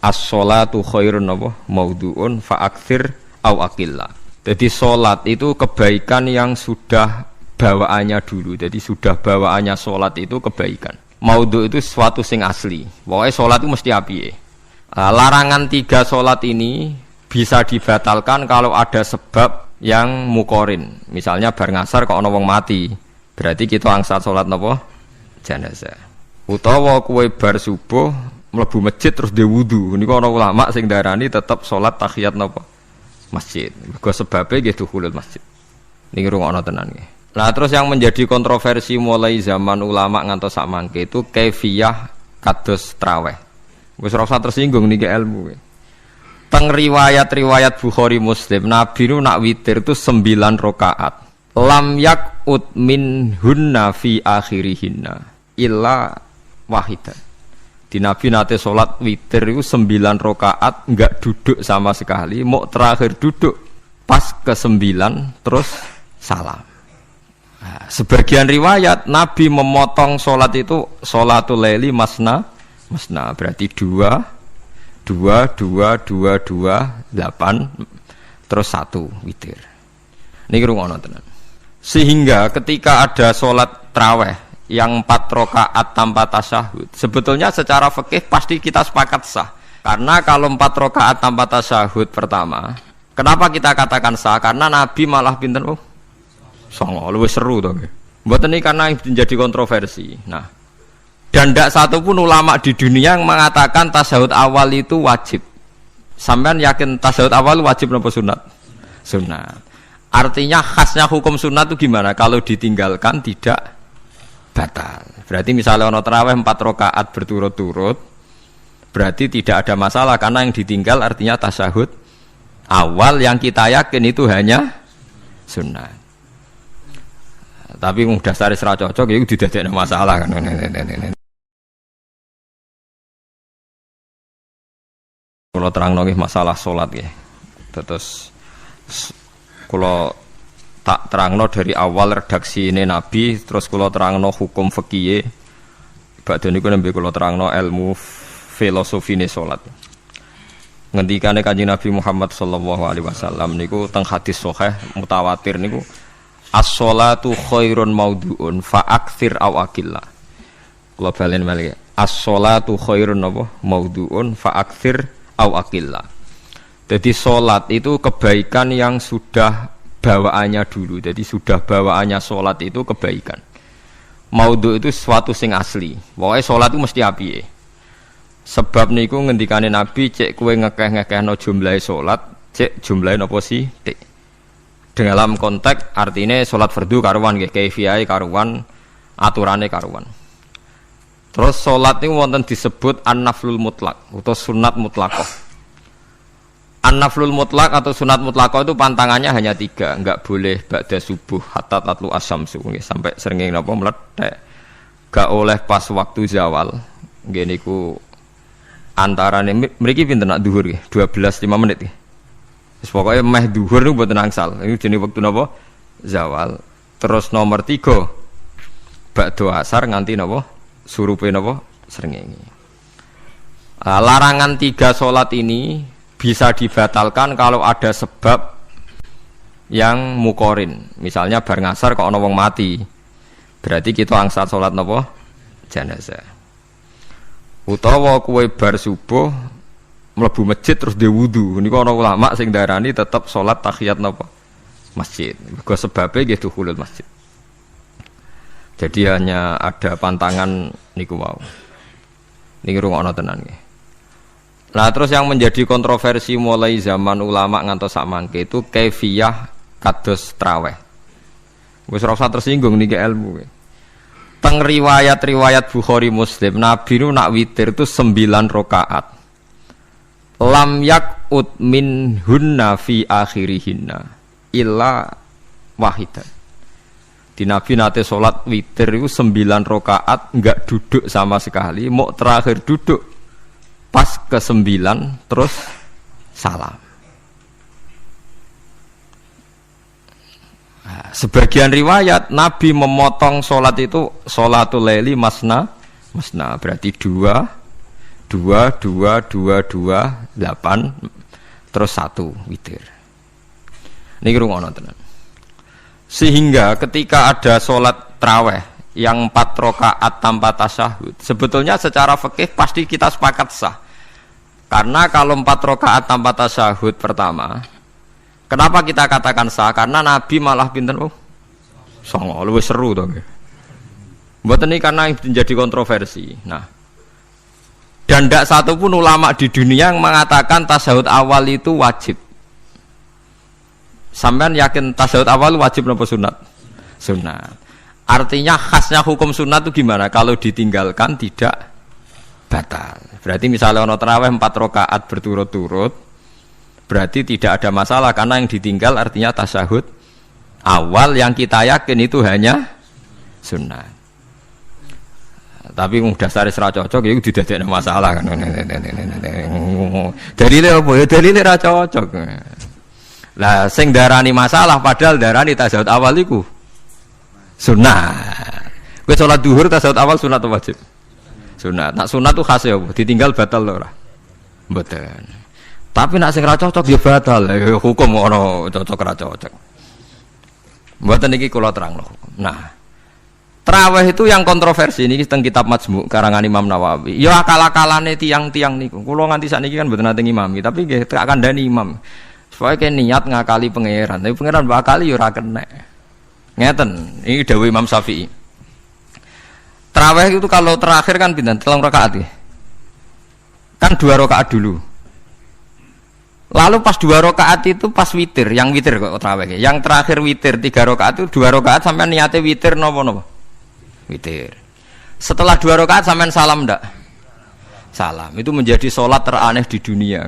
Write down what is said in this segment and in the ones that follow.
as-sholatu khairun maudhu'un fa'aktsir au aqilla. Jadi salat itu kebaikan yang sudah bawaannya dulu. Jadi sudah bawaannya salat itu kebaikan. Maudhu' itu sesuatu sing asli. Pokoknya salat itu mesti apike. Larangan 3 salat ini bisa dibatalkan kalau ada sebab yang mukorin. Misalnya bar ngasar kok ana wong mati. Berarti kita angsal salat napa? Jenazah. Utawa kowe bar subuh mlebu masjid terus dhe wudu. Niku ana ulama sing darani tetep salat tahiyat napa? Masjid. Mergo sebabe nggih dukhulul masjid. Niki rungokno tenan nggih. Nah, terus yang menjadi kontroversi mulai zaman ulama ngantos sak mangke itu kaifiyah kados traweh. Wis ora usah tersinggung niki ilmu. Teng riwayat-riwayat Bukhari Muslim, Nabi nu nak witir itu 9 rakaat. Lam yakut min hunna fi akhirihinna illa wahidah. Di Nabi nate sholat witir itu 9 rakaat enggak duduk sama sekali, mau terakhir duduk pas ke-9 terus salam. Nah, sebagian riwayat Nabi memotong sholat itu sholatul laili masna berarti 2 8 terus 1 witir. Niki rungono tenan. Sehingga ketika ada sholat traweh yang 4 rakaat tanpa tasyahud, sebetulnya secara fikih pasti kita sepakat sah. Karena kalau 4 rakaat tanpa tasyahud pertama, kenapa kita katakan sah? Karena Nabi malah pinten songo, luwih seru to nggih. Mboten iki karena menjadi kontroversi. Nah, dan tidak satu pun ulama di dunia yang mengatakan tasyahud awal itu wajib. Sampean yakin tasyahud awal wajib napa sunat? Sunat. Artinya khasnya hukum sunat itu gimana? Kalau ditinggalkan tidak batal. Berarti misalnya ono tarawih 4 rakaat berturut-turut, berarti tidak ada masalah karena yang ditinggal artinya tasyahud awal yang kita yakin itu hanya sunat. Tapi mudah dasar ora cocok itu didadekno masalah kan. Kalau terangno nggih masalah salat nggih. Terus kalau tak terangno dari awal redaksi ini Nabi, terus kalau terangno hukum fikih, badhe niku nembe kalau terangno ilmu filosofi ne salat. Ngendikane Kanjeng Nabi Muhammad sallallahu alaihi wasallam niku teng hadis sahih mutawatir niku as-sholatu khairun maudhu'un fa'aktsir aw aqilla. Kula balen malih. As-sholatu khairun maudhu'un fa'aktsir aw aqilla. Jadi salat itu kebaikan yang sudah bawaannya dulu. Jadi sudah bawaannya salat itu kebaikan. Maudhu itu sesuatu sing asli. Pokoke salat itu mesti apike. Sebab niku ngendikane Nabi cek kowe ngekeh-ngekehno jumlahe salat, cek jumlahe napa sih? Dalam konteks artinya salat fardu karuan nggih, kaifiyahe karuan, aturane karuan. Terus salat niku wonten disebut an-naflul mutlak atau sunat mutlaqah. An-naflul mutlak atau sunat mutlaqah itu pantangannya hanya 3, enggak boleh ba'da subuh hatta tatlu asyamsu nggih sampai srengenge napa mlethek. Enggak oleh pas waktu zawal. Nggih niku antarane mriki pinten nak zuhur nggih 12:05 menit nggih. Wis pokoke meh zuhur niku mboten angsal. Ini jenenge wektu napa? Zawal. Terus nomor 3 ba'da asar nganti napa? Surupe napa? Srengenge. Larangan 3 salat ini bisa dibatalkan kalau ada sebab yang mukorin. Misalnya bar ngasar kok ana wong mati. Berarti kita angsal salat napa? Jenazah. Utawa kowe bar subuh mlebu masjid terus dhe wudu. Niku ana ulama sing darani tetep salat tahiyat napa? Masjid. Mergo sebabe nggih dukhulul masjid. Jadi hanya ada pantangan niku wau. Niki rungokno tenan nggih. Nah, terus yang menjadi kontroversi mulai zaman ulama ngantos sak mangke itu kaifiyah kados traweh. Wis ora usah tersinggung niki ilmu. Teng riwayat-riwayat Bukhari Muslim, Nabi nu nak witir itu 9 rakaat. Lam yakut min hunna fi akhirihinna illa wahidah. Di Nabi nate sholat witir itu 9 rakaat enggak duduk sama sekali, mau terakhir duduk pas ke-9 terus salam. Nah, sebagian riwayat Nabi memotong sholat itu sholatul laili masna berarti 2 2 2 2 2 8 terus 1 witir. Niki rungono tenan. Sehingga ketika ada sholat tarawih yang 4 rakaat tanpa tasyahud, sebetulnya secara fikih pasti kita sepakat sah. Karena kalau 4 rakaat tanpa tasyahud pertama, kenapa kita katakan sah? Karena Nabi malah pinten songo, luwih seru to. Mboten iki karena menjadi kontroversi. Nah, dan tidak satu pun ulama di dunia yang mengatakan tasyahud awal itu wajib. Sampean yakin tasyahud awal wajib atau sunat? Sunat. Artinya khasnya hukum sunat itu gimana? Kalau ditinggalkan tidak batal. Berarti misalnya ono tarawih 4 rakaat berturut-turut, berarti tidak ada masalah karena yang ditinggal artinya tasyahud awal yang kita yakin itu hanya sunat. Tapi dasar ra cocok ya didadekne masalah kan. Dalile apa ya? Dalile ra cocok. Lah sing darani masalah padahal darani tasyahud awal iku sunat. Kowe salat zuhur tasyahud awal sunat atau wajib? Sunat. Nak sunat tuh khas ya apa? Ditinggal batal lho ora? Mboten. Tapi nak sing ra cocok ya batal. Hukum ono cocok ra cocok. Mboten iki kula terangno. Nah, tarawih itu yang kontroversi ini teng kitab Majmu' karangan Imam Nawawi. Ya akal-akalane tiang-tiang niku. Kula nganti sakniki kan mboten nate ngimami, tapi nggih tak kandhani imam. Supaya ke niat ngakali pangeran. Tapi pangeran bakali ya ora kena. Ngeten, ini dawuh Imam Syafi'i. Tarawih itu kalau terakhir kan pinten? 3 rakaat ya. Kan 2 rakaat dulu. Lalu pas 2 rakaat itu pas witir, yang witir kok tarawih. Yang terakhir witir 3 rakaat itu 2 rakaat sampai niate witir napa-napa? Witir. Setelah 2 rakaat sampean salam ndak? Salam. Itu menjadi sholat teraneh di dunia.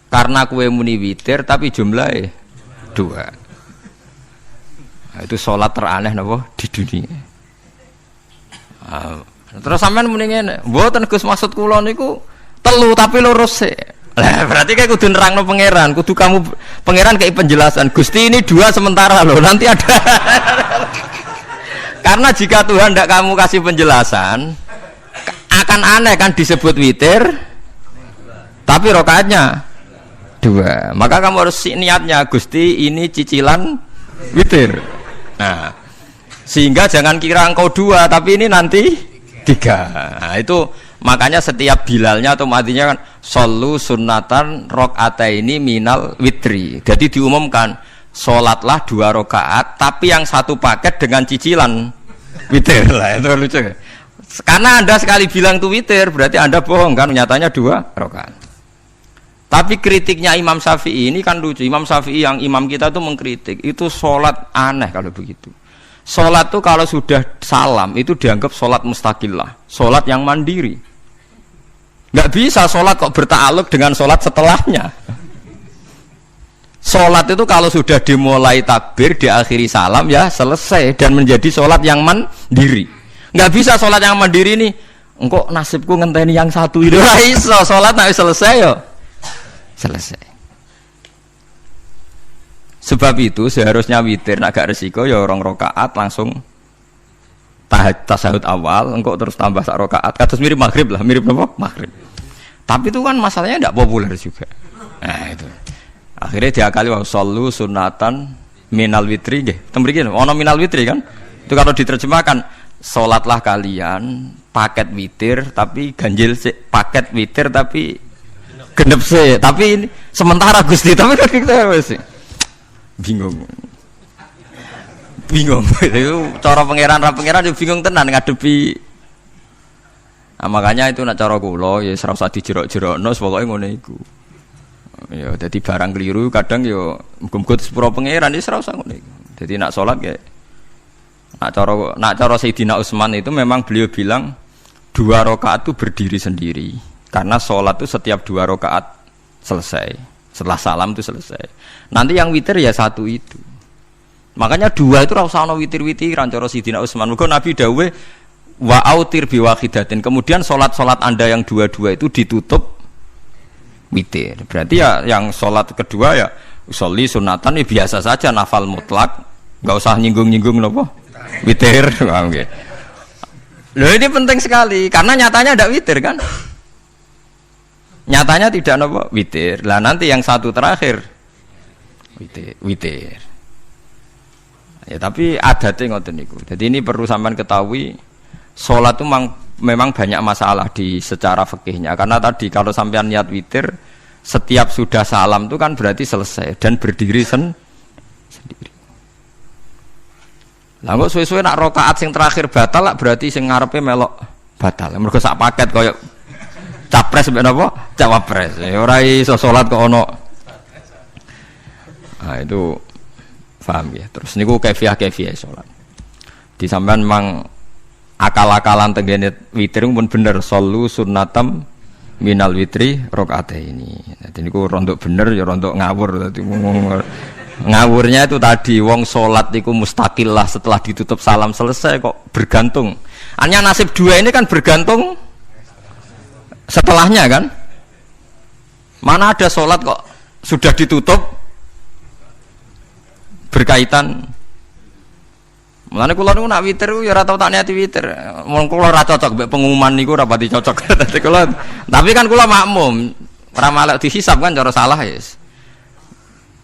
Karena kue muni witir tapi jumlahnya 2. Nah, itu sholat teraneh napa di dunia. Terus sampean muni ngene, mboten Gus maksud kula niku 3 tapi lurus sih. Lah berarti kayak kudu nerangno pangeran, kudu kamu pangeran kayak penjelasan. Gusti ini 2 sementara loh, nanti ada. Karena jika Tuhan tidak kamu kasih penjelasan, akan aneh kan disebut witir, tapi rokaatnya 2. Maka kamu harus niatnya, Gusti ini cicilan witir. Nah, sehingga jangan kira engkau 2, tapi ini nanti 3. Nah, itu makanya setiap bilalnya atau matinya kan solu sunnatan rokataini minal witri. Jadi diumumkan sholatlah 2 rakaat, tapi yang 1 paket dengan cicilan witir lah. Itu lucu. Karena Anda sekali bilang itu witir, berarti Anda bohong kan? Nyatanya 2 rakaat. Tapi kritiknya Imam Syafi'i ini kan lucu. Imam Syafi'i yang imam kita itu mengkritik, itu sholat aneh kalau begitu. Sholat itu kalau sudah salam itu dianggap sholat mustaqillah, sholat yang mandiri. Nggak bisa sholat kok bertakluk dengan sholat setelahnya. Sholat itu kalau sudah dimulai takbir, diakhiri salam ya selesai dan menjadi sholat yang mandiri. Nggak bisa sholat yang mandiri ini. Engkau nasibku ngenteni yang satu itu iso sholat nggak selesai yo. Selesai. Sebab itu seharusnya witir agak resiko ya 2 rakaat langsung tasyahud awal, engkau terus tambah 1 rakaat. Kados mirip maghrib lah, mirip apa? Maghrib. Tapi itu kan masalahnya tidak populer juga. Nah itu. Akhirnya diakali wa shollu sunatan minal witri nggih. Teng mriki ono minal witri kan? Itu kalau diterjemahkan salatlah kalian paket witir tapi ganjil paket witir tapi genep sih. Tapi ini sementara Gusti tapi kan kita wis bingung. Itu cara pangeran yo bingung tenan ngadepi. Nah, makanya itu nak cara kula ya ora usah dijerok-jerokno pokoke ngene iku. Ya dadi barang keliru kadang yo muga-muga sepuro pangeran wis ora usah ngene iku. Dadi nak salat ya nak cara Sayyidina Utsman itu memang beliau bilang 2 rakaat itu berdiri sendiri. Karena salat itu setiap 2 rakaat selesai. Setelah salam itu selesai. Nanti yang witir ya 1 itu. Makanya 2 itu ora usah ana witir-witiran cara Sayyidina Utsman. Muga Nabi dawuh wa autir biwahidatin. Kemudian salat-salat Anda yang 2 itu ditutup witir. Berarti ya yang salat kedua ya sholli sunatan ya biasa saja nafal mutlak, enggak usah nyinggung-nyinggung napa? Witir. Paham nggih. Loh ini penting sekali karena nyatanya ada witir kan? Nyatanya tidak napa witir. Lah nanti yang satu terakhir witir. Ya tapi adatnya ngoten niku. Jadi ini perlu sampean ketahui, salat itu memang banyak masalah di secara fikihnya. Karena tadi kalau sampean niat witir, setiap sudah salam itu kan berarti selesai dan berdiri sendiri. Lah kok suwe-suwe nak rakaat sing terakhir batal lah berarti sing ngarepe melok batal. Mergo sak paket koyo capres mbek napa? Cawapres. Ora iso salat kok ono. Nah itu paham ya. Terus niku kaifiah salat. Di sampean memang akal-akalan tenggene witir pun bener sallu sunnatam minal witri rakaataini. Dadi niku rondok bener ya rondok ngawur dadi ngawurnya itu tadi wong salat iku mustaqil lah setelah ditutup salam selesai kok bergantung. Hanya nasib dua ini kan bergantung setelahnya kan. Mana ada salat kok sudah ditutup berkaitan. Mulane kula niku nak witir ya ora tau tak niati witir. Wong kula ora cocok mbek pengumuman niku ora pati cocok. Dadi kula tapi kan kula makmum, ora malek dihisab kan cara salah ya.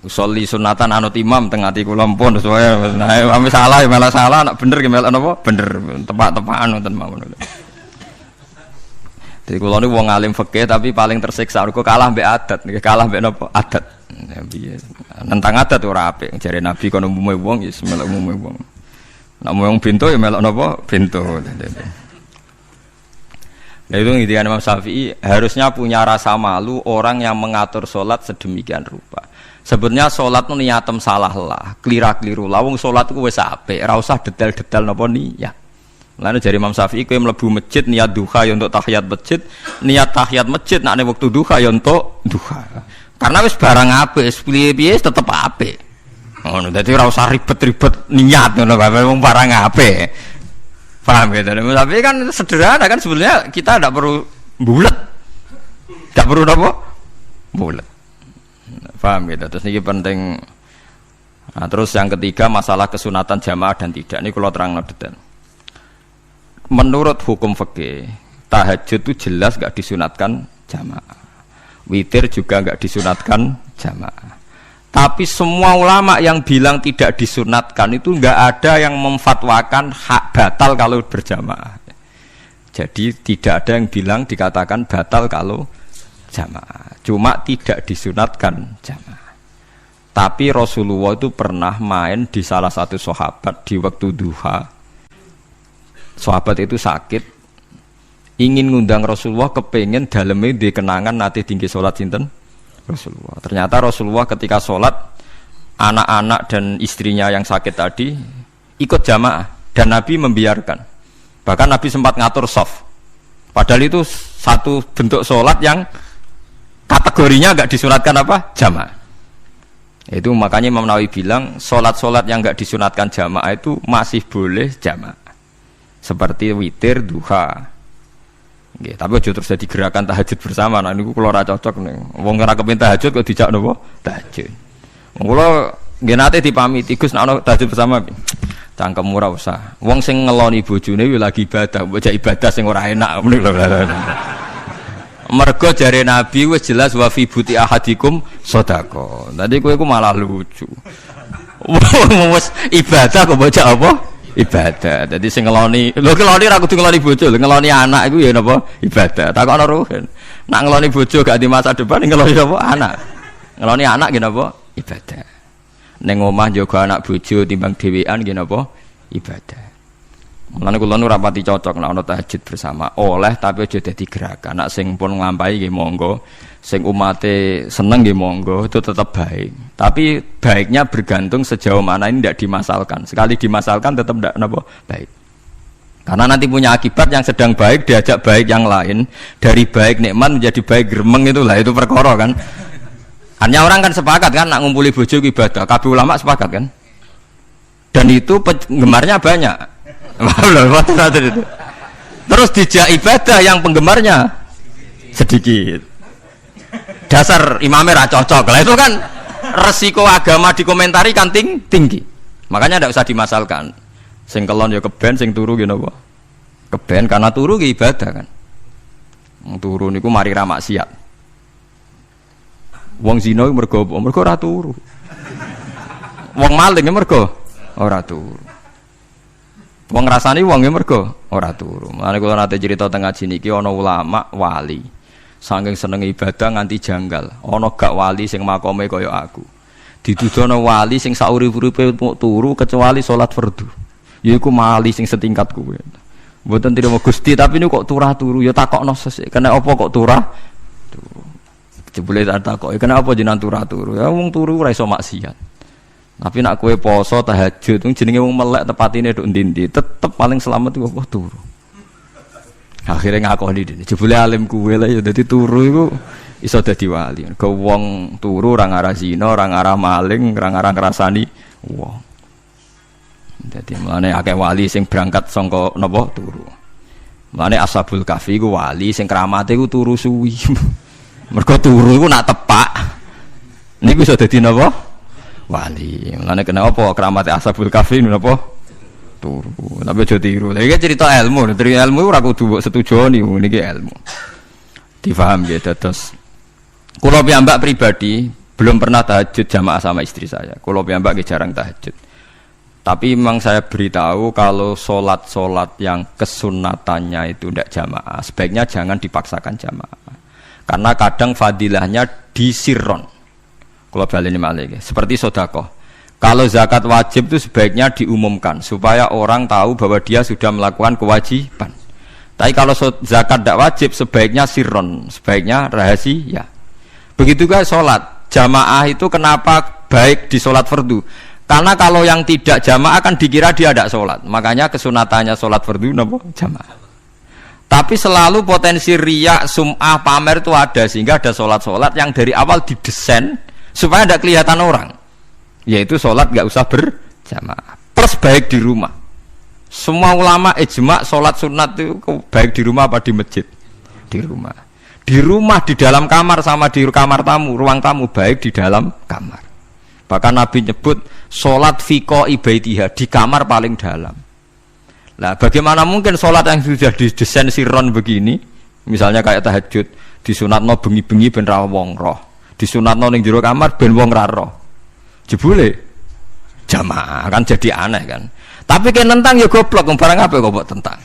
Usolli sunatan anut imam teng ati kula mpun sesuai. Nah, ame salah ya malah salah, nek bener ki melok napa? Bener, tepak-tepakan wonten mawon. Jadi kula niku wong alim fikih tapi paling tersiksa mergo kalah mbek adat, kalah mbek napa? Adat. Ya piye. Nentang adat ora apik. Jare Nabi kono umume wong ya melok umume wong. Nek wong pintu ya melok napa? Pintu. Nah itu ngintikan Imam Syafi'i harusnya punya rasa malu orang yang mengatur sholat sedemikian rupa. Sebenarnya sholat itu niatem salah lah, kelira-keliru lah. Wong sholat itu wis apik, ora usah detail-detail napa niat. Lalu dari Imam Syafi'i kowe mlebu masjid niat duha ya untuk tahiyat masjid, niat tahiyat masjid nek waktu duha ya untuk duha. Karena wis barang apik, wis piye-piye tetep apik. Ngono dadi ora usah ribet-ribet niat ngono bae wong barang apik. Paham gitu. Tapi kan sederhana kan sebenarnya kita tidak perlu bulat. Tidak perlu apa? Bulat. Paham gitu. Terus ini penting. Nah, terus yang ketiga masalah kesunatan jamaah dan tidak. Ini kalau terang detail. Menurut hukum fikih, tahajud itu jelas gak disunatkan jamaah. Witir juga gak disunatkan jamaah. Tapi semua ulama yang bilang tidak disunatkan itu enggak ada yang memfatwakan hak batal kalau berjamaah. Jadi tidak ada yang bilang dikatakan batal kalau jamaah. Cuma tidak disunatkan jamaah. Tapi Rasulullah itu pernah main di salah satu sahabat di waktu duha. Sahabat itu sakit, ingin ngundang Rasulullah, kepengen dalamnya dikenangan nanti tinggi sholat sinten Rasulullah. Ternyata Rasulullah ketika sholat, anak-anak dan istrinya yang sakit tadi ikut jamaah dan Nabi membiarkan. Bahkan Nabi sempat ngatur shaf. Padahal itu satu bentuk sholat yang kategorinya enggak disunatkan apa? Jamaah. Itu makanya Imam Nawawi bilang sholat-sholat yang enggak disunatkan jamaah itu masih boleh jamaah. Seperti witir, duha. Nggih, tapi aja terus jadi gerakan tahajud bersama. Nah niku kula ora cocok nih. Wong ora kepengin tahajud kok dijak napa? Tahajud. Wong kula nggih nate dipamiti Gus nek ana tahajud bersama. Cangkem ora usah. Wong sing ngeloni bojone yo lagi ibadah, bocah ibadah sing ora enak ngono lho. Mergo jare Nabi wis jelas wa fi buti ahadikum sedekah. Tadi kowe iku malah lucu. Wis ibadah kok bocah apa? Ibadah. Jadi sing ngeloni, lho ngeloni ra kudu ngeloni bojo, ngeloni anak iku ya napa? Ibadah. Takokno ruhen. Nak ngeloni bojo gak di masa depan ngeloni apa? Anak. Ngeloni anak nggih napa? Ibadah. Ning omah njaga anak bojo timbang dhewean nggih napa? Ibadah. Mulane kula nu rapati cocok nek ana tahajud bersama. Oleh tapi aja dadi gerakan. Nak sing pun nglampahi nggih monggo. Sing umate seneng nggih monggo, itu tetap baik. Tapi baiknya bergantung sejauh mana ini tidak dimasalkan. Sekali dimasalkan tetap tidak napa baik. Karena nanti punya akibat yang sedang baik diajak baik yang lain, dari baik nikmat menjadi baik gremeng itulah itu perkara kan. Hanya orang kan sepakat kan nak ngumpuli bojo ibadah. Kabeh ulama sepakat kan. Dan itu penggemarnya banyak. Terus dijak ibadah yang penggemarnya sedikit. Dasar imamnya ra cocok lah itu kan resiko agama dikomentari kan tinggi. Makanya tidak usah dimasalkan. Sing kelon ya keben, sing turu ya napa? Keben karena turu ki ibadah kan. Turu niku mari ra maksiat. Wong zina iku mergo apa? Mergo ora turu. Wong maling mergo ora turu. Wong ngrasani wong mergo ora turu. Mulane kula nate cerita teng ngaji niki ana ulama wali. Saking seneng ibadah nganti janggal. Ana gak wali sing makome kaya aku. Didudono wali sing saurip-uripe turu kecuali salat fardu. Yaiku wali sing setingkat kuwe. Mboten trimo Gusti tapi niku kok turah turu ya takokno sesuk. Kena apa kok turah? Turu. Jebule tak takoki, kenapa jenengan turah turu? Ya wong turu ora iso maksiat. Tapi nak kowe poso tahajud jenenge wong melek tepatine nduk ndi-ndi, tetep paling selamat iku apa turu. Akhirnya ngakoni dene. Jebule alim kuwe lah ya dadi turu iku iso dadi wali. Ke wong turu ora ngarah zina, ora ngarah maling, ora ngarah ngrasani wong. Dadi mulane akeh wali sing berangkat saka napa turu. Mulane Ashabul Kahfi iku wali sing kramate iku turu suwi. Mergo turu iku nak tepak. Niku iso dadi napa? Wali. Mulane kena apa kramate Ashabul Kahfi napa? Turu, tapi aja tiru. Lha iki cerita ilmu, dari ilmu ora kudu mbok setujoni niki ilmu. Difaham ya terus. Kula piyambak pribadi belum pernah tahajud jamaah sama istri saya. Kula piyambak jarang tahajud. Tapi memang saya beritahu kalau solat yang kesunatannya itu tidak jamaah, sebaiknya jangan dipaksakan jamaah. Karena kadang fadilahnya disirron. Kula baleni malih seperti sedekah. Kalau zakat wajib itu sebaiknya diumumkan supaya orang tahu bahwa dia sudah melakukan kewajiban. Tapi kalau zakat tidak wajib sebaiknya sirron, sebaiknya rahasia. Begitu juga sholat jamaah itu kenapa baik di sholat fardu? Karena kalau yang tidak jamaah kan dikira dia tidak sholat. Makanya kesunatannya sholat fardu napa jamaah. Tapi selalu potensi riya, sum'ah, pamer itu ada sehingga ada sholat yang dari awal didesain supaya tidak kelihatan orang. Yaitu sholat gak usah berjamaah plus baik di rumah. Semua ulama ijma sholat sunat itu baik di rumah apa di masjid? Di rumah. Di rumah, di dalam kamar sama di kamar tamu, ruang tamu baik di dalam kamar. Bahkan Nabi nyebut sholat fi qa'ibaitiha di kamar paling dalam. Nah bagaimana mungkin sholat yang sudah didesain sirron begini, misalnya kayak tahajud disunatno bengi-bengi ben ra wong roh, disunatno ning jero kamar ben wong ra roh. Jebule jamaah kan jadi aneh kan. Tapi kan tentang ya goblok, barang apa kok mbok tentang.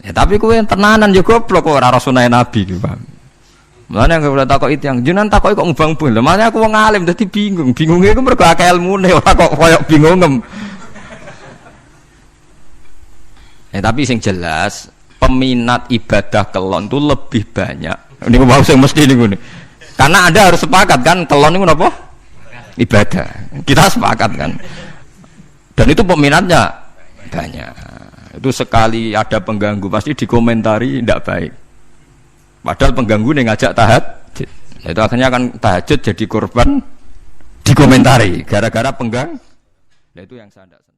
Ya tapi kowe tenanan ya goblok kok ora sunah Nabi iki, Bang. Mulane nek ora takok itu yang jenengan takoki kok ngubang-ubang. Lha makane aku wong alim dadi bingung. Bingunge iku mergo akeh ilmune ora kok koyo bingungem. Tapi sing jelas peminat ibadah kelon itu lebih banyak. Niku mau sing mesti niku. Karena Anda harus sepakat kan kelon niku napa? Ibadah. Kita sepakat kan. Dan itu peminatnya banyak. Itu sekali ada pengganggu pasti dikomentari tidak baik. Padahal pengganggu yang ngajak tahajud. Itu akhirnya kan tahajud jadi korban dikomentari gara-gara pengganggu. Nah itu yang saya tidak senang.